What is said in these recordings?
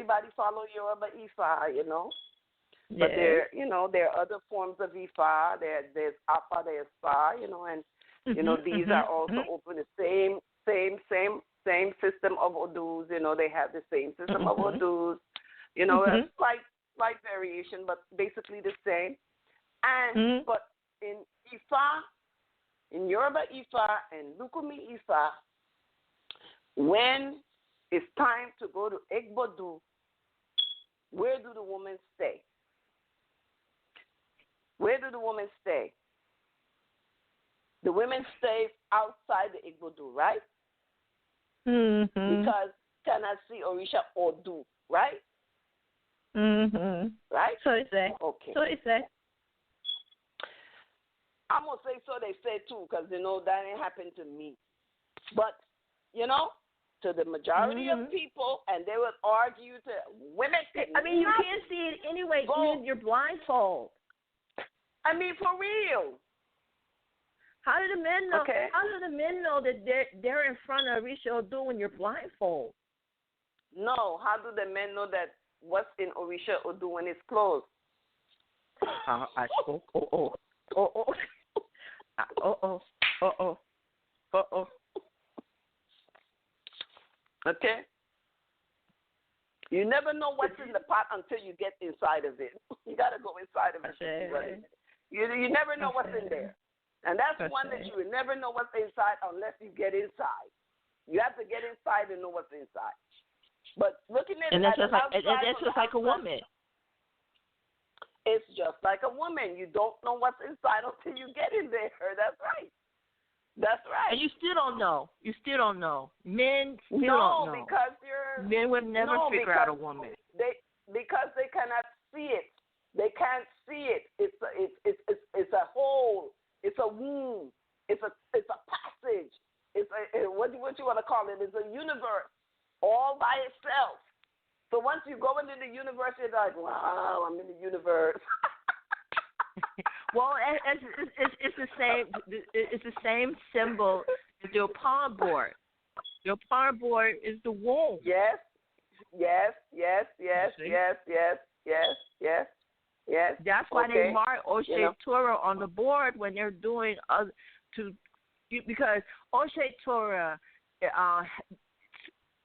everybody follow Yoruba Ifa, But Yeah. there are other forms of Ifa. There's Afa, there's Fa, and these are also open the same system of Odus. They have the same system of Odus. A slight variation, but basically the same. And but in Ifa, in Yoruba Ifa and Lukumi Ifa, when it's time to go to Egbodu, where do the women stay? Where do the women stay? The women stay outside the Igbodu, right? Because cannot see Orisha Odu, right? Right? So they say. Okay. So they say. I'm going to say so they say too, because, that ain't happened to me. But, to the majority of people, and they would argue to women. I mean, you can't see it anyway. You're blindfold. I mean, for real. How do the men know? Okay. How do the men know that they're in front of Orisha Odu when you're blindfold? No. How do the men know that what's in Orisha Odu when it's closed? I spoke. Okay. You never know what's in the pot until you get inside of it. You got to go inside of it. You never know what's in there. And that's one that you will never know what's inside unless you get inside. You have to get inside to know what's inside. But looking at and it, that's just like a woman. It's just like a woman. You don't know what's inside until you get in there. That's right. That's right. And you still don't know. Men still don't know. Because men would never figure out a woman. Because they cannot see it. They can't see it. It's a hole. It's a womb. It's a passage. It's what you want to call it? It's a universe all by itself. So once you go into the universe, you're like, wow, I'm in the universe. Well, it's the same. It's the same symbol as the Opal board. The Opal board is the womb. Yes. That's why they mark OSETURA on the board when they're doing because OSETURA,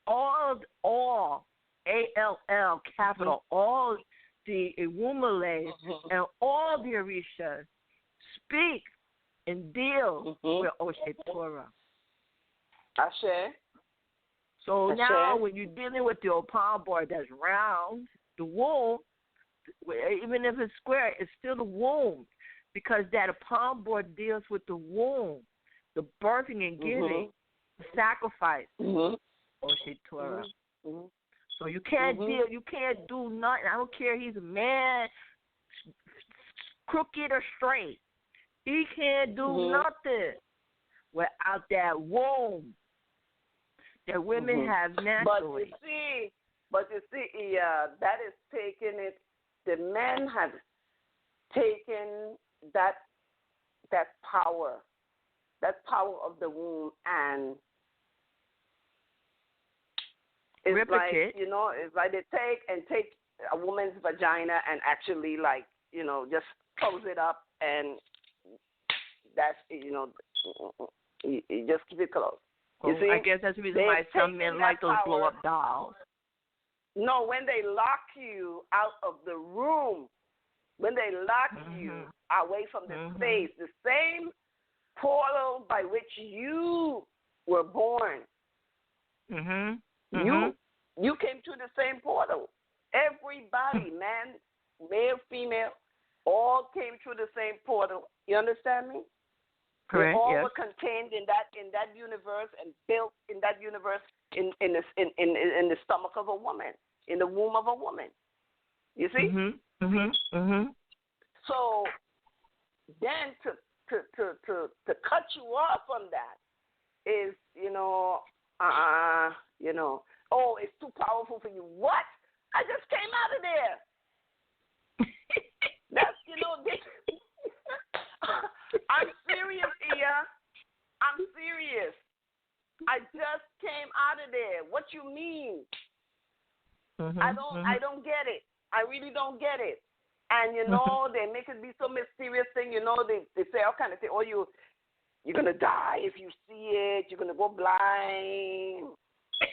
all ALL capital, all the Iwumales and all the Orishas speak and deal with OSETURA. Ashe. So now when you're dealing with the Opal board that's round, the womb, even if it's square, it's still the womb, because that Opal board deals with the womb, the birthing and giving, the sacrifice, OSETURA. So you can't you can't do nothing. I don't care he's a man, crooked or straight. He can't do nothing without that womb that women have naturally. But you see, that is taking it. The men have taken that power of the womb, and it's like, it's like they take a woman's vagina and actually, like, just close it up, and that's, you just keep it closed. You see? I guess that's the reason why some men like those blow-up dolls. No, when they lock you out of the room, when they lock you away from the space, the same portal by which you were born, you came to the same portal. Everybody, man, male, female, all came through the same portal. You understand me? Correct. We all were contained in that universe and built in that universe in the stomach of a woman, in the womb of a woman. You see? So then to cut you off from that is, oh, it's too powerful for you. What? I just came out of there. That's, this. I'm serious, Ia. I'm serious. I just came out of there. What you mean? I don't get it. I really don't get it. And they make it be so mysterious thing. They say all kind of thing. Oh, you're gonna die if you see it. You're gonna go blind.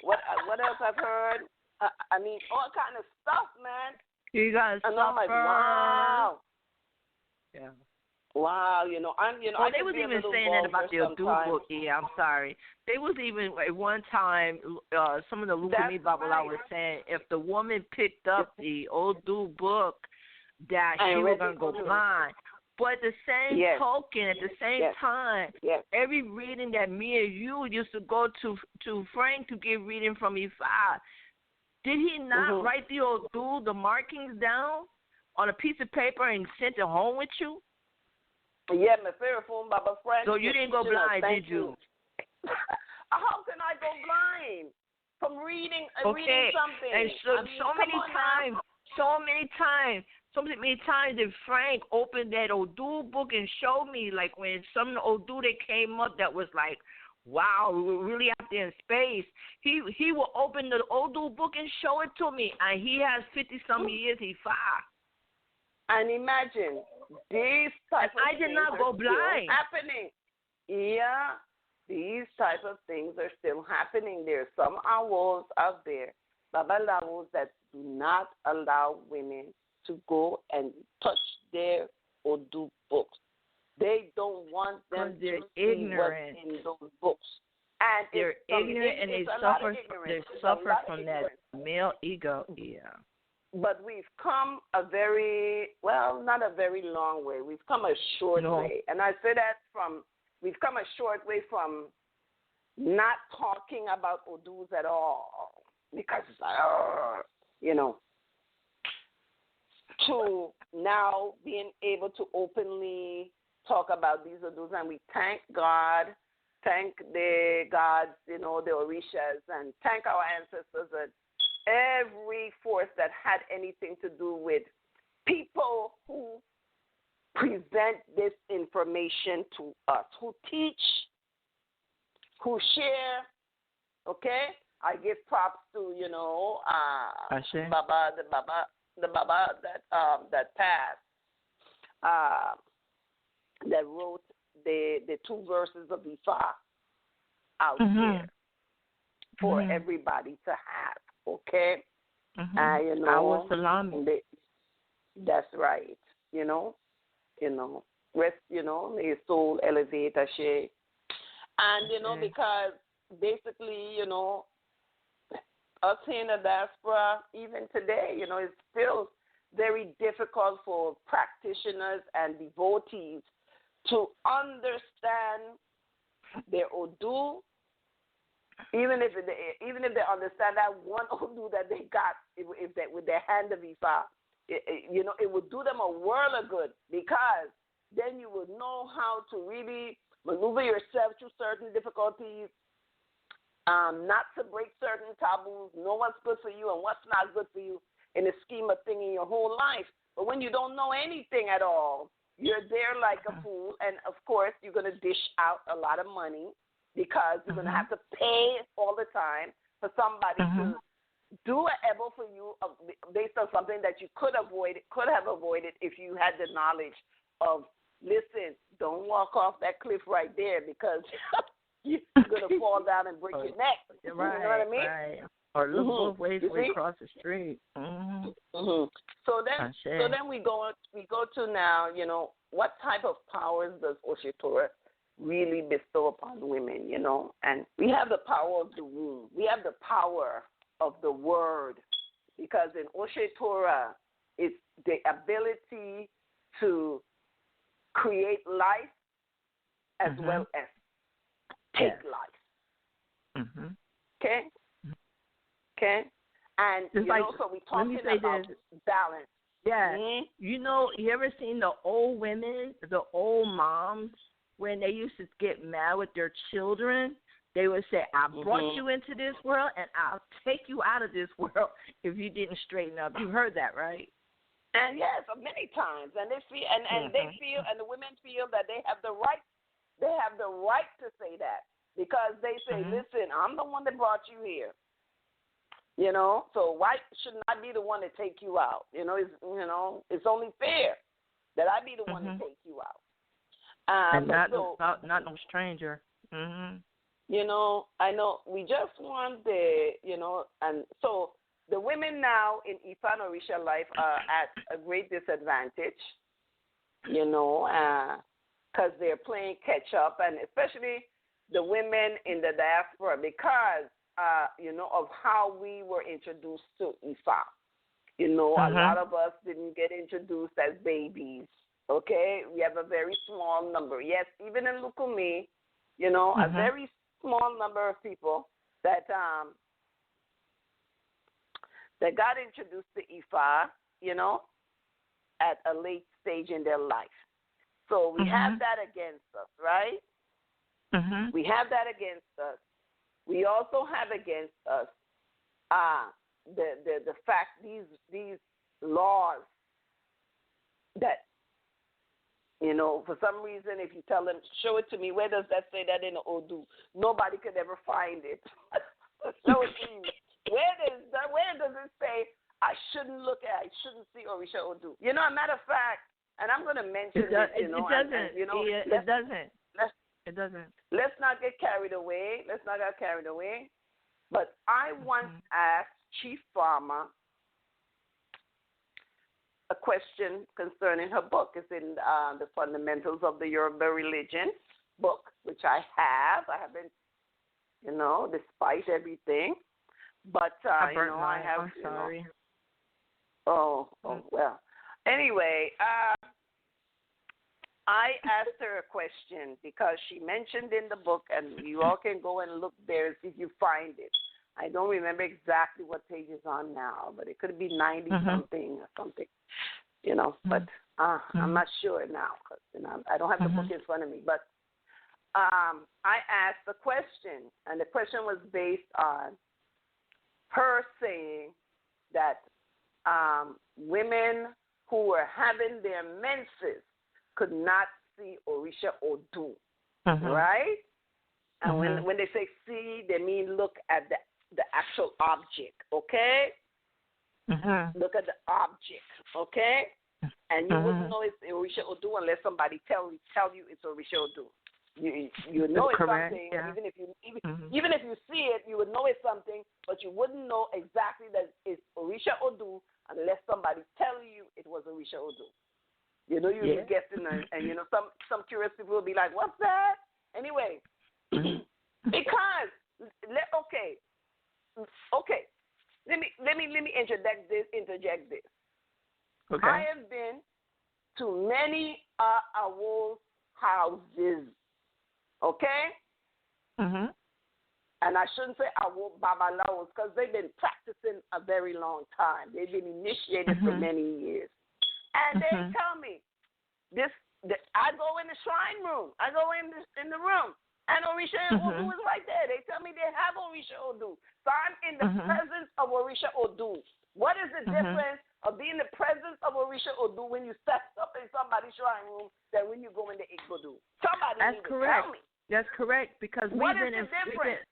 What else I've heard? I mean, all kind of stuff, man. You guys suffer. And I'm like, wow. Yeah. Wow, Well, they was even saying that about the Odu book. Yeah, I'm sorry. They was even at one time. Some of the Look at Me Bible, I was saying, if the woman picked up the Odu book, that she was gonna go blind. But at the same token, at the same time, every reading that me and you used to go to Frank to get reading from Ifa, did he not write the Odu, the markings down on a piece of paper and sent it home with you? Yeah, my favorite phone, Baba Frank. So you didn't go blind, did you? How can I go blind from reading something? And so many times that Frank opened that Odu book and showed me, like when some of the Odu that came up that was like, wow, we were really out there in space. He will open the Odu book and show it to me, and he has 50-some years. He far. And imagine these type of I did things not go are blind. Still happening. Yeah, these type of things are still happening. There are some owls out there, babalawos, that do not allow women to go and touch their Odu books. They don't want them to see what's in those books. And they're ignorant, and they suffer from that male ego. Yeah. But we've come not a very long way. We've come a short way. And I say that we've come a short way from not talking about Odus at all. Because it's like, to now being able to openly talk about these Odus. And we thank God, thank the gods, the Orishas, and thank our ancestors that every force that had anything to do with people who present this information to us, who teach, who share. Okay, I give props to the Baba that passed, that wrote the 2 verses of Ifa out there for everybody to have. Okay, that's right. Rest. May his soul elevate, Ashe. And because basically, us here in the diaspora, even today, it's still very difficult for practitioners and devotees to understand their Odu. Even if they understand that one Odu that they got, if that with their hand of Ifa, it would do them a world of good, because then you would know how to really maneuver yourself through certain difficulties, not to break certain taboos, know what's good for you and what's not good for you in the scheme of things in your whole life. But when you don't know anything at all, you're there like a fool, and of course you're going to dish out a lot of money, because you're going to have to pay all the time for somebody to do an ebo for you based on something that you could have avoided if you had the knowledge of, listen, don't walk off that cliff right there, because you're going to fall down and break your neck. Right, you know what I mean? Right. Or look both ways way across the street. So then we go to now, what type of powers does OSETURA really bestow upon women, And we have the power of the womb. We have the power of the word, because in OSETURA, it's the ability to create life as well as take life. Okay? Okay? And, so we're talking about balance. Yeah. You ever seen the old women, the old moms, when they used to get mad with their children? They would say, I brought you into this world, and I'll take you out of this world if you didn't straighten up. You heard that, right? And yes, many times. And they feel, and the women feel that they have the right. They have the right to say that, because they say, listen, I'm the one that brought you here. You know, so why shouldn't I be the one to take you out? It's only fair that I be the one to take you out. And not no stranger. I know we just want and so the women now in Ifa and Orisha life are at a great disadvantage, because they're playing catch up, and especially the women in the diaspora because, of how we were introduced to Ifa. A lot of us didn't get introduced as babies. Okay, we have a very small number. Yes, even in Lukumi, a very small number of people that got introduced to Ifa, at a late stage in their life. So we have that against us, right? We have that against us. We also have against us the fact these laws that, for some reason, if you tell them, show it to me, where does that say that in the Odu? Nobody could ever find it. Show it to you. Where does it say I shouldn't see Orisha Odu? A matter of fact, and I'm going to mention this, it doesn't. It doesn't. It doesn't. Let's not get carried away. But I once asked Chief Farmer a question concerning her book. It's in the Fundamentals of the Yoruba Religion book, which I have. I haven't, despite everything. But, I have. I'm sorry. Oh, well. Anyway, I asked her a question because she mentioned in the book, and you all can go and look there and see if you find it. I don't remember exactly what page it's on now, but it could be 90-something or something, But I'm not sure now because I don't have the book in front of me. But I asked the question, and the question was based on her saying that women who were having their menses could not see Orisha Odu, right? And when they say see, they mean look at the actual object, okay? Look at the object, okay? And you wouldn't know it's Orisha Odu unless somebody tell you it's Orisha Odu. You know it's correct, something. yeah. Even if you see it, you would know it's something, but you wouldn't know exactly that it's Orisha Odu unless somebody tell you it was Orisha Odu. You'd be guessing, and some curious people will be like, "What's that?" Anyway, because okay. Let me interject this. Okay. I have been to many Awol's houses. Okay. And I shouldn't say Awol Babalawos because they've been practicing a very long time. They've been initiated for many years. And they tell me I go in the shrine room. I go in the room, and Orisha Odu is right there. They tell me they have Orisha Odu. So I'm in the presence of Orisha Odu. What is the difference of being in the presence of Orisha Odu when you step up in somebody's shrine room than when you go in the Igbodu? Somebody That's needs correct. to tell me. That's correct because What is the difference?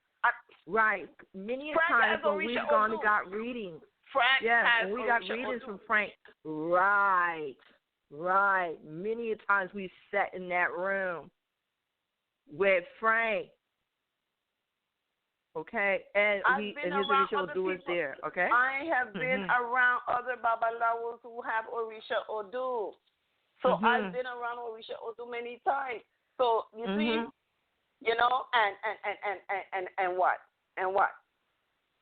Right. Many Frank times when we've gone and got readings. When we got readings from Frank. Right. Many times we sat in that room with Frank. Okay, and his Orisha Odu is there. Okay. I have been around other Babalawos who have Orisha Odu. So I've been around Orisha Odu many times. So you see, and what?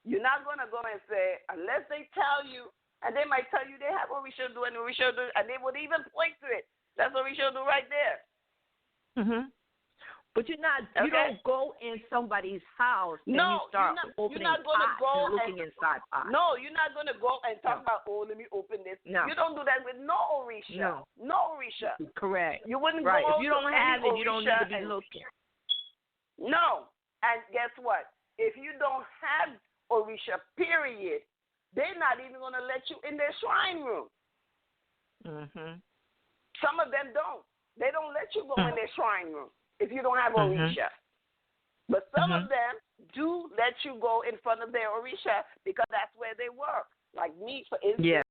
You're not gonna go and say unless they tell you. And they might tell you they have Orisha Odu and Orisha Odu, and they would even point to it. That's Orisha Odu right there. But you don't go in somebody's house and you start opening pots and looking inside pots. No, you're not going to go and talk about, let me open this. No. You don't do that with no Orisha. No Orisha. Correct. You wouldn't go if you don't have it, you don't need to be looking. No. And guess what? If you don't have Orisha, period, they're not even going to let you in their shrine room. Some of them don't. They don't let you go in their shrine room if you don't have Orisha. But some of them do let you go in front of their Orisha because that's where they work. Like me, for instance,